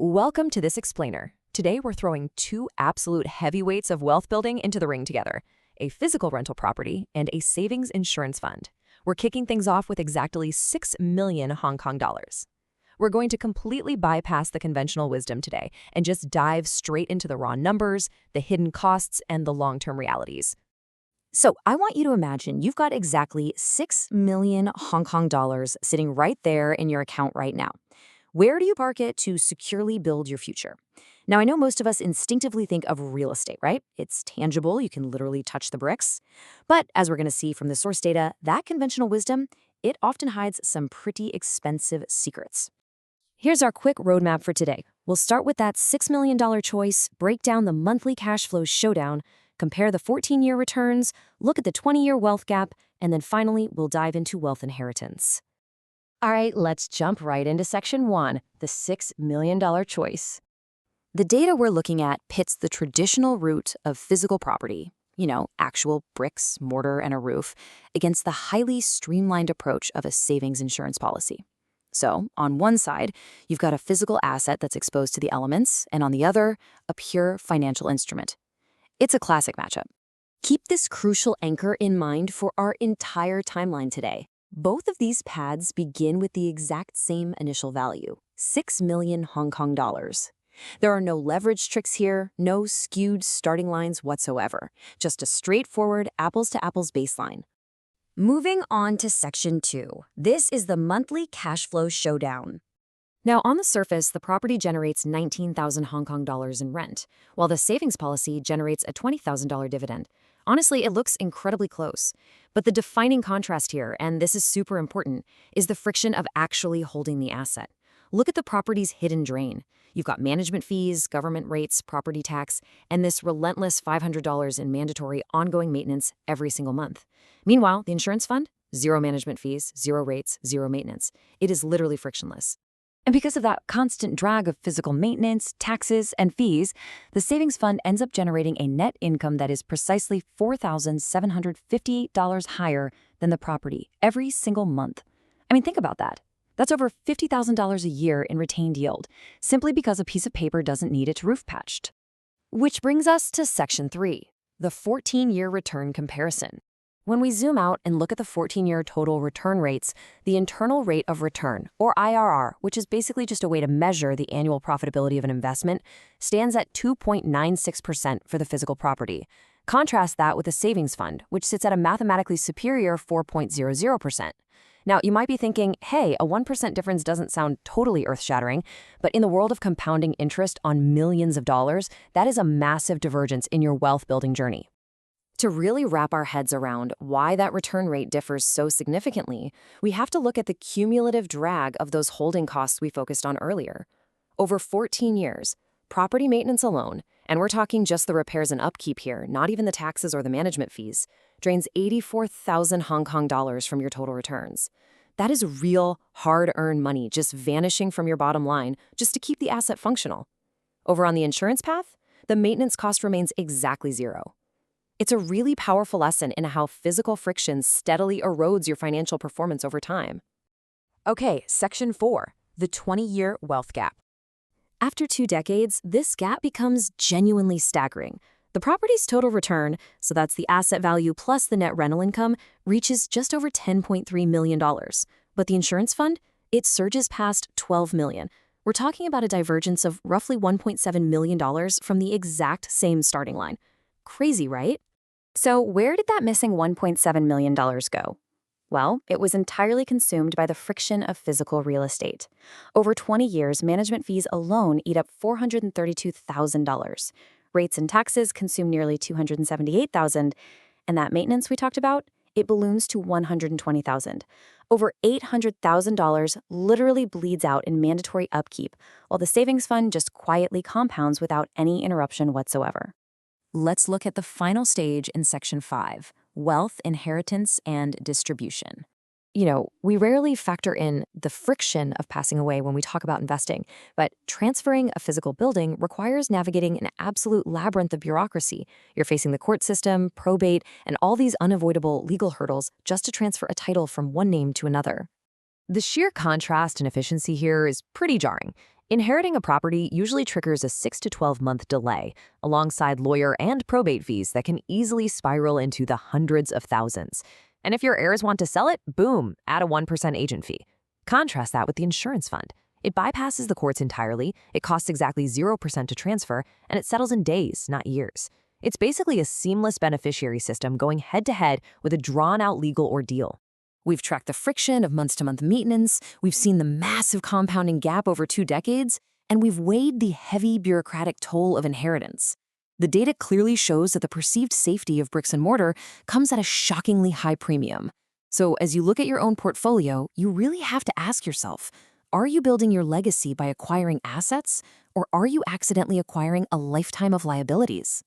Welcome to this explainer. Today we're throwing two absolute heavyweights of wealth building into the ring together, a physical rental property and a savings insurance fund. We're kicking things off with exactly 6 million Hong Kong dollars. We're going to completely bypass the conventional wisdom today and just dive straight into the raw numbers, the hidden costs, and the long-term realities. So I want you to imagine you've got exactly 6 million Hong Kong dollars sitting right there in your account right now. Where do you park it to securely build your future? Now, I know most of us instinctively think of real estate, right? It's tangible, you can literally touch the bricks. But as we're going to see from the source data, that conventional wisdom, it often hides some pretty expensive secrets. Here's our quick roadmap for today. We'll start with that $6 million choice, break down the monthly cash flow showdown, compare the 14-year returns, look at the 20-year wealth gap, and then finally, we'll dive into wealth inheritance. All right, let's jump right into Section 1, the $6 million choice. The data we're looking at pits the traditional route of physical property, actual bricks, mortar, and a roof, against the highly streamlined approach of a savings insurance policy. So, on one side, you've got a physical asset that's exposed to the elements, and on the other, a pure financial instrument. It's a classic matchup. Keep this crucial anchor in mind for our entire timeline today. Both of these pads begin with the exact same initial value, 6 million Hong Kong dollars. There are no leverage tricks here, no skewed starting lines whatsoever, just a straightforward apples-to-apples baseline. Moving on to Section 2. This is the monthly cash flow showdown. Now, on the surface, the property generates 19,000 Hong Kong dollars in rent, while the savings policy generates a $20,000 dividend. Honestly, it looks incredibly close. But the defining contrast here, and this is super important, is the friction of actually holding the asset. Look at the property's hidden drain. You've got management fees, government rates, property tax, and this relentless $500 in mandatory ongoing maintenance every single month. Meanwhile, the insurance fund? Zero management fees, zero rates, zero maintenance. It is literally frictionless. And because of that constant drag of physical maintenance, taxes, and fees, the savings fund ends up generating a net income that is precisely $4,758 higher than the property every single month. I mean, think about that. That's over $50,000 a year in retained yield, simply because a piece of paper doesn't need its roof patched. Which brings us to Section 3, the 14-year return comparison. When we zoom out and look at the 14-year total return rates, the internal rate of return, or IRR, which is basically just a way to measure the annual profitability of an investment, stands at 2.96% for the physical property. Contrast that with the savings fund, which sits at a mathematically superior 4.00%. Now, you might be thinking, hey, a 1% difference doesn't sound totally earth-shattering, but in the world of compounding interest on millions of dollars, that is a massive divergence in your wealth-building journey. To really wrap our heads around why that return rate differs so significantly, we have to look at the cumulative drag of those holding costs we focused on earlier. Over 14 years, property maintenance alone, and we're talking just the repairs and upkeep here, not even the taxes or the management fees, drains 84,000 Hong Kong dollars from your total returns. That is real, hard-earned money just vanishing from your bottom line just to keep the asset functional. Over on the insurance path, the maintenance cost remains exactly zero. It's a really powerful lesson in how physical friction steadily erodes your financial performance over time. Okay, Section 4, the 20-year wealth gap. After 2 decades, this gap becomes genuinely staggering. The property's total return, so that's the asset value plus the net rental income, reaches just over $10.3 million. But the insurance fund? It surges past $12 million. We're talking about a divergence of roughly $1.7 million from the exact same starting line. Crazy, right? So where did that missing $1.7 million go? Well, it was entirely consumed by the friction of physical real estate. Over 20 years, management fees alone eat up $432,000. Rates and taxes consume nearly $278,000, and that maintenance we talked about, it balloons to $120,000. Over $800,000 literally bleeds out in mandatory upkeep, while the savings fund just quietly compounds without any interruption whatsoever. Let's look at the final stage in Section 5, wealth, inheritance, and distribution. We rarely factor in the friction of passing away when we talk about investing, but transferring a physical building requires navigating an absolute labyrinth of bureaucracy. You're facing the court system, probate, and all these unavoidable legal hurdles just to transfer a title from one name to another. The sheer contrast and efficiency here is pretty jarring. Inheriting a property usually triggers a 6 to 12-month delay, alongside lawyer and probate fees that can easily spiral into the hundreds of thousands. And if your heirs want to sell it, boom, add a 1% agent fee. Contrast that with the insurance fund. It bypasses the courts entirely, it costs exactly 0% to transfer, and it settles in days, not years. It's basically a seamless beneficiary system going head-to-head with a drawn-out legal ordeal. We've tracked the friction of month-to-month maintenance, we've seen the massive compounding gap over 2 decades, and we've weighed the heavy bureaucratic toll of inheritance. The data clearly shows that the perceived safety of bricks and mortar comes at a shockingly high premium. So as you look at your own portfolio, you really have to ask yourself, are you building your legacy by acquiring assets, or are you accidentally acquiring a lifetime of liabilities?